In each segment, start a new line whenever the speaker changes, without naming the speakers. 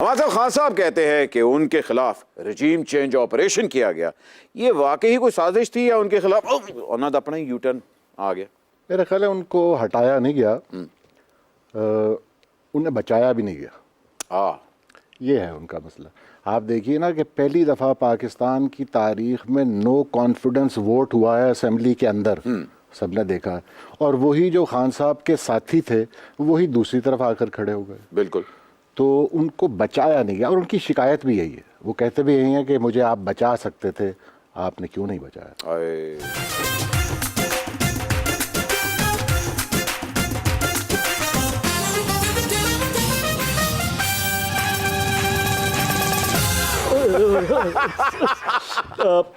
हमाद खान साहब कहते हैं कि उनके खिलाफ रजीम चेंज ऑपरेशन किया गया। ये वाकई कोई साजिश थी या उनके खिलाफ उन्होंने अपना ही यूटर्न आ गया?
मेरा ख्याल है उनको हटाया नहीं गया, उन्हें बचाया भी नहीं गया। ये है उनका मसला। आप देखिए ना कि पहली दफ़ा पाकिस्तान की तारीख में नो कॉन्फिडेंस वोट हुआ है असेंबली के अंदर, सबने देखा है। और वही जो खान साहब के साथी थे वही दूसरी तरफ आकर खड़े हो गए।
बिल्कुल।
तो उनको बचाया नहीं गया और उनकी शिकायत भी यही है। वो कहते भी यही है कि मुझे आप बचा सकते थे, आपने क्यों नहीं बचाया।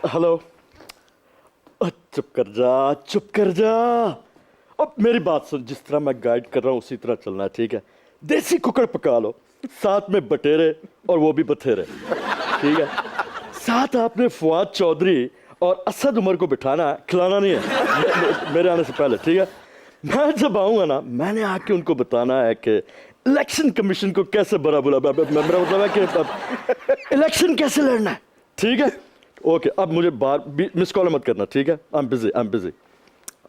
हेलो, चुप कर जा, चुप कर जा। अब मेरी बात सुन, जिस तरह मैं गाइड कर रहा हूँ उसी तरह चलना है, ठीक है? देसी कुकड़ पका लो, साथ में बटेरे और वो भी बथेरे, ठीक है? साथ आपने फुआद चौधरी और असद उमर को बिठाना है, खिलाना नहीं है मेरे आने से पहले, ठीक है? मैं जब आऊँगा ना, मैंने आके उनको बताना है कि इलेक्शन कमीशन को कैसे बुरा बुला, मेरा मतलब है कि इलेक्शन कैसे लड़ना है, ठीक है? ओके, अब मुझे बाहर मिस कॉल मत करना, ठीक है? I am busy.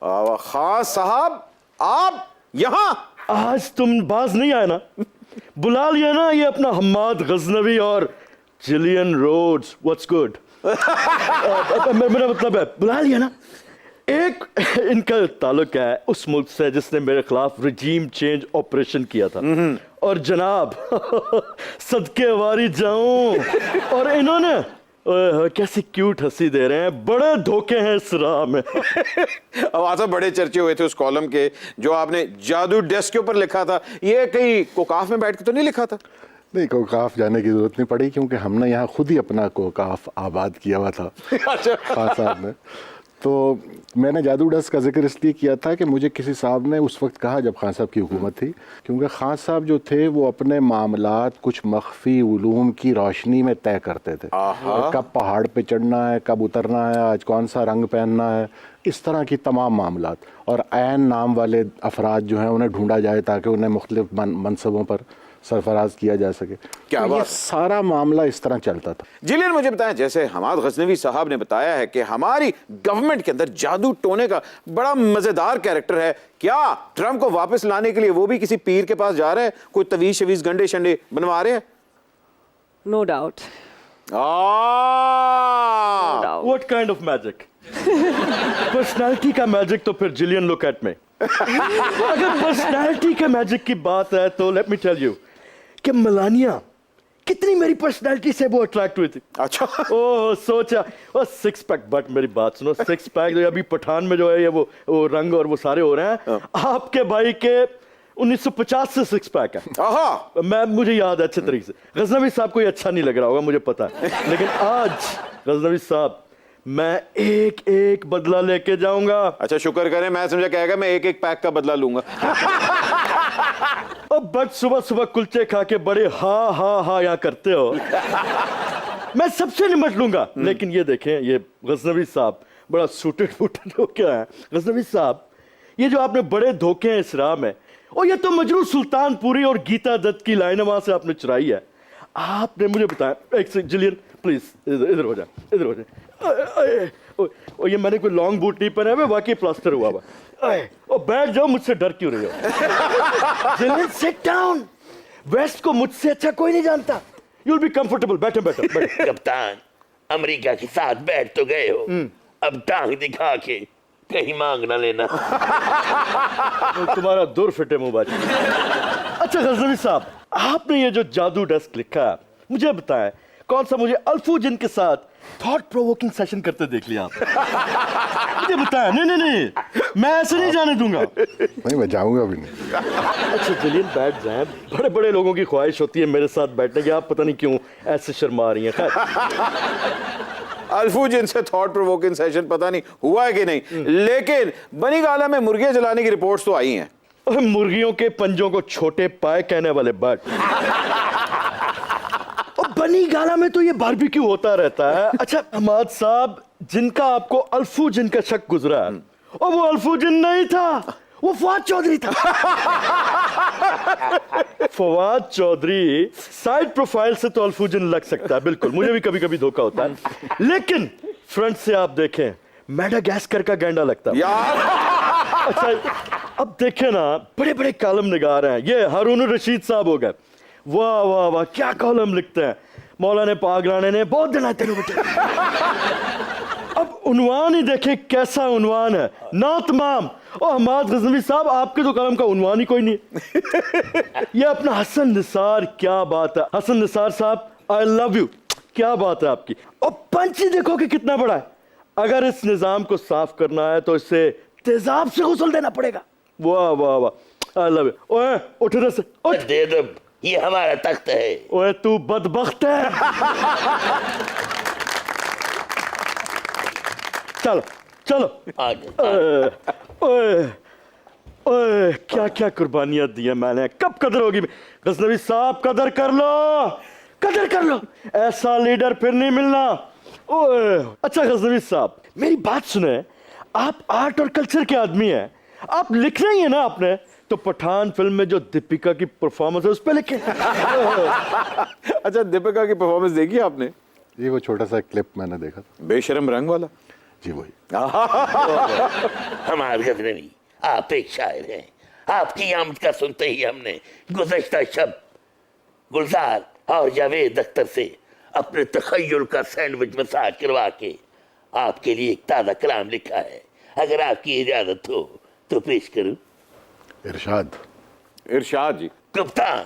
खान साहब आप यहाँ
आज तुम बाज नहीं आए ना, बुला लिया ना ये अपना हम्माद गजनवी और जिलियन रोड्स, व्हाट्स गुड। मेरा मतलब है बुला लिया ना। एक इनका ताल्लुक है उस मुल्क से जिसने मेरे खिलाफ रजीम चेंज ऑपरेशन किया था, और जनाब सदके वारी जाऊं, और इन्होंने कैसी क्यूट हंसी दे रहे हैं। बड़े धोखे हैं इस राह में।
अब आसा बड़े चर्चे हुए थे उस कॉलम के जो आपने जादू डेस्क के ऊपर लिखा था। ये कहीं कोकाफ में बैठ के तो नहीं लिखा था?
नहीं, कोकाफ जाने की जरूरत नहीं पड़ी क्योंकि हमने यहाँ खुद ही अपना कोकाफ आबाद किया हुआ था।
अच्छा।
खान साहब ने तो मैंने जादू डेस्क का जिक्र इसलिए किया था कि मुझे किसी साहब ने उस वक्त कहा जब खान साहब की हुकूमत थी, क्योंकि खान साहब जो थे वो अपने मामलात कुछ मख्फी उलूम की रोशनी में तय करते थे। कब पहाड़ पे चढ़ना है, कब उतरना है, आज कौन सा रंग पहनना है, इस तरह की तमाम मामलात। और ऐन नाम वाले अफराद जो हैं उन्हें ढूंढा जाए ताकि उन्हें मुख्तलिफ मनसबों पर सरफराज किया जा सके। क्या तो ये सारा मामला इस तरह चलता था।
जिलियन मुझे बताएं, जैसे हमाद गजनवी साहब ने बताया है कि हमारी गवर्नमेंट के अंदर जादू टोने का बड़ा मजेदार कैरेक्टर है, क्या ट्रंप को वापस लाने के लिए वो भी किसी पीर के पास जा रहे हैं, कोई तवीज शवीज गंडे शंडे बनवा रहे हैं?
No doubt.
What kind of magic? Personality का मैजिक तो फिर जिलियन लुक एट मी। अगर पर्सनालिटी के मैजिक की बात है तो लेट मी टेल यू कि मेलानिया कितनी मेरी पर्सनालिटी से वो अट्रैक्ट हुई थी।
अच्छा।
ओह सोचा, वो सिक्स पैक, बट मेरी बात सुनो, सिक्स पैक जो अभी पठान में जो है ये वो रंग और वो सारे हो रहे हैं, आपके भाई के 1950 से सिक्स पैक है। मुझे याद है अच्छे तरीके से। गजनवी साहब को ये अच्छा नहीं लग रहा होगा मुझे पता है, लेकिन आज गजनवी साहब मैं एक एक बदला लेके जाऊंगा।
अच्छा, शुक्र करें, मैं समझा कहेगा मैं एक एक पैक का बदला लूंगा।
अब बट सुबह सुबह कुलचे खा के बड़े हा यहाँ करते हो। मैं सबसे निपट लूंगा, लेकिन ये देखें, ये गजनवी साहब बड़ा सूटेड फूटेड हो क्या है। गजनवी साहब, ये जो आपने बड़े धोखे हैं इस राह में, और ये तो मजरू सुल्तानपुरी और गीता दत्त की लाइन वहां से आपने चुराई है। आपने मुझे बताया, एक से जिलियन प्लीज इधर हो जाए, इधर हो जाए। और ये मैंने कोई लॉन्ग बूट नहीं पहना है, वाकई प्लास्टर हुआ हुआ। और बैठ जाओ, मुझसे डर क्यों रहे हो? जिलियन सिट डाउन, वेस्ट को मुझसे अच्छा कोई नहीं जानता। यू विल बी कंफर्टेबल, बैठो बैठो बैठो।
कप्तान, अमेरिका के साथ बैठ तो गए हो, अब टांग दिखा के कहीं मांग ना लेना।
तुम्हारा दूर फिटे मुंह बाजी। अच्छा गजनवी साहब, आपने ये जो जादू डेस्क लिखा है, मुझे बताएं कौन सा मुझे अल्फू जिन के साथ थॉट प्रोवोकिंग सेशन करते देख लिया आप? मुझे बताएं। नहीं, मैं ऐसे नहीं जाने दूंगा।
नहीं, मैं जाऊंगा भी नहीं।
अच्छा जिलियन बैठ जाएं, बड़े बड़े लोगों की ख्वाहिश होती है मेरे साथ बैठने की, आप पता नहीं क्यों ऐसे शर्मा रही हैं।
अल्फू जिनसे थॉट प्रोवोकिंग सेशन पता नहीं हुआ है कि नहीं, लेकिन बनी गाला में मुर्गे जलाने की रिपोर्ट्स तो आई हैं।
मुर्गियों के पंजों को छोटे पाए कहने वाले बट बनी गाला में तो ये बारबेक्यू होता रहता है। अच्छा हमाद साहब, जिनका आपको अल्फू जिन का शक गुजरा, और वो अल्फू जिन नहीं था, वो फवाद चौधरी था। फवाद चौधरी साइड प्रोफाइल से तो अल्फूजन लग सकता है, बिल्कुल, मुझे भी कभी कभी धोखा होता है, लेकिन फ्रंट से आप देखें मेडागास्कर का गैंडा लगता है
यार।
अच्छा, अब देखें ना, बड़े बड़े कॉलम निगार हैं, ये हारून रशीद साहब हो गए, वाह वाह वाह क्या कॉलम लिखते हैं। मौलाना पाक राणे ने बहुत दिन तेरे बेटे। अब उन्वान ही देखे कैसा उन्वान है, ना तमाम। और हमाद गजनवी साहब, आपके तो कलम का उन्वान ही कोई नहीं। ये अपना हसन निसार, क्या बात है हसन निसार साहब, आई लव यू, क्या बात है आपकी। और पंच ही देखो कि कितना बड़ा है। अगर इस निजाम को साफ करना है तो इसे तेजाब से गुसल देना पड़ेगा। वाह वाह वाह, आई लव यू। ओए उठ इधर से, उठ।
दे दो, ये हमारा तख्त है।
ओए तू बदबख्त है। चलो चलो।
आगे।
ओए ओए क्या क्या कुर्बानियां दी है मैंने, कब कदर होगी। गजनवी साहब कदर कर लो, कदर कर लो, ऐसा लीडर फिर नहीं मिलना। ओए अच्छा गजनवी साहब, मेरी बात सुने, आप आर्ट और कल्चर के आदमी हैं, आप लिख रही हैं ना आपने, तो पठान फिल्म में जो दीपिका की परफॉर्मेंस है उस पर लिखे।
अच्छा, दीपिका की परफॉर्मेंस देखी आपने?
ये वो छोटा सा क्लिप मैंने देखा था।
बेशरम रंग वाला।
जी वही।
हमारे गजनवी, आप एक शायर हैं, आपकी आमद का सुनते ही हमने गुज़श्ता शब गुलजार और जावेद अख्तर से अपने तखय्युल का सैंडविच मसाज करवा के आपके लिए एक ताज़ा कलाम लिखा है। अगर आपकी इजाजत हो तो पेश करूं।
इरशाद।
इरशाद जी।
कप्तान,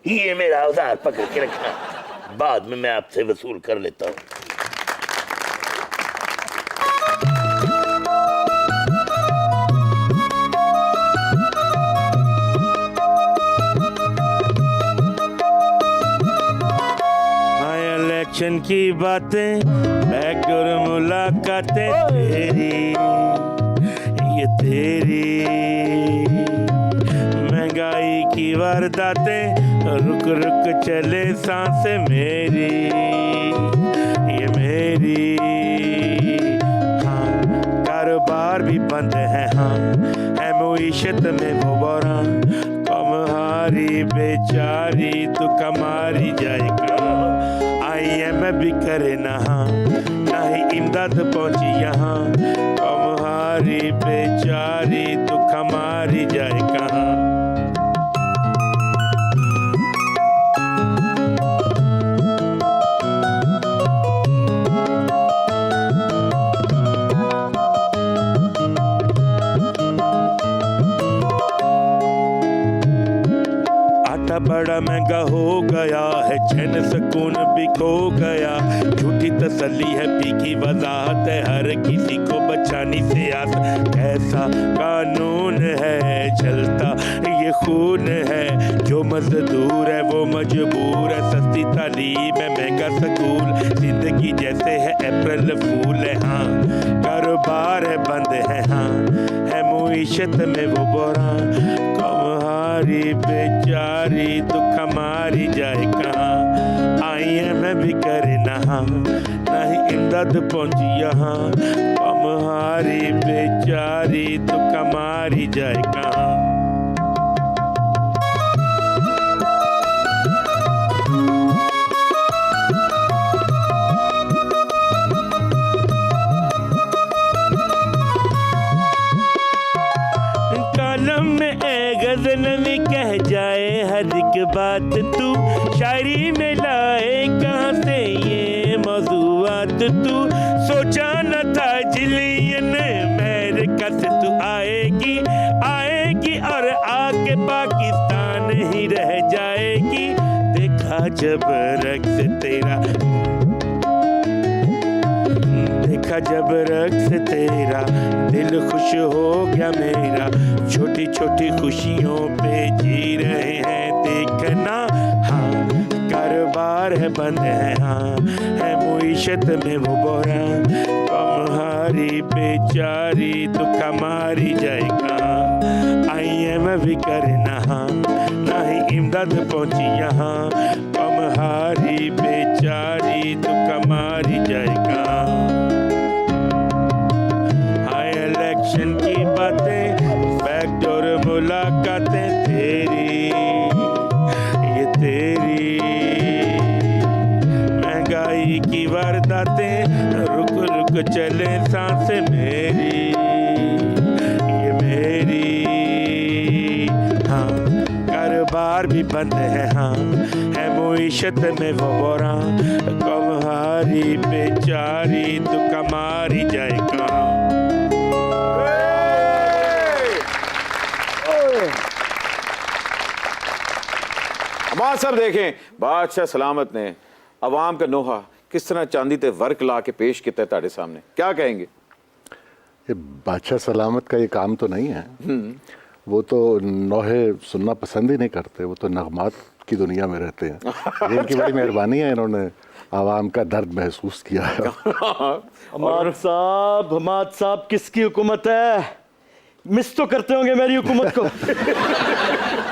ये मेरा औजार पकड़ के रखना, बाद में मैं आपसे वसूल कर लेता हूं।
इलेक्शन की बातें, बैकडोर मुलाकातें तेरी, ये तेरी महंगाई की वारदातें, रुक रुक चले सांसें मेरी, ये मेरी। हाँ कारोबार भी बंद है, हाँ है मुईशत में वो बोरा, कमहारी बेचारी तू कमारी जाएगा। IMF भी करे नहा, ना ही इमदाद पहुंची यहाँ, कमहारी बेचारी तू कमारी जाए कहाँ। बड़ा महंगा हो गया है, चैन सुकून भी खो गया, झूठी तसल्ली है, पीकी वजाहत है, हर किसी को बचानी से आस। ऐसा कानून है चलता ये खून है, जो मजदूर है वो मजबूर है, सस्ती तालीम है महंगा स्कूल, जिंदगी जैसे है अप्रैल फूल है। हाँ कारोबार है बंद है, हाँ है मुईशत में वो बोरा, कमहारी बेचारी तो कमारी जाए कहाँ। IMF भी करे नहा, ना ही इमदाद पहुंची यहाँ, कमहारी बेचारी तो कमारी जाए कहाँ। गज़नवी कह जाए हर एक बात, तू शायरी में लाए कहाँ से ये मौज़ूआत, तू सोचा न था जिलियन अमेरिका से तू आएगी, आएगी और आके पाकिस्तान ही रह जाएगी। देखा जब रक्स तेरा, देखा जब रक्स तेरा, दिल खुश हो गया मेरा, छोटी छोटी खुशियों पे जी रहे हैं देखना। हाँ कारोबार है बंद है, हाँ है मुईशत में वो बोरा, कमहारी बेचारी तो कमारी जाएगा। IMF भी करे नहा, ना ही इमदाद पहुंची यहाँ, कमहारी बेचारी तो कमारी जाएगा। हाय इलेक्शन की बातें, बैकडोर रातें रुक रुक चले सांसें मेरी ये मेरी हाँ कारोबार भी बंद है हाँ है मुईशत में वो बोरा कमहारी बेचारी तो कमारी जाए कहाँ
हमारे सब देखें बादशाह सलामत ने अवाम का नोहा किस तरह चांदी ते वर्क ला के पेश किया ताड़े सामने, क्या कहेंगे?
ये बादशाह सलामत का ये काम तो नहीं है। वो तो नोहे सुनना पसंद ही नहीं करते, वो तो नगमात की दुनिया में रहते हैं। ये इनकी बड़ी मेहरबानी है, इन्होंने आवाम का दर्द महसूस किया है।
हमाद साहब किसकी हुकूमत है? मिस तो करते होंगे मेरी हुकूमत को।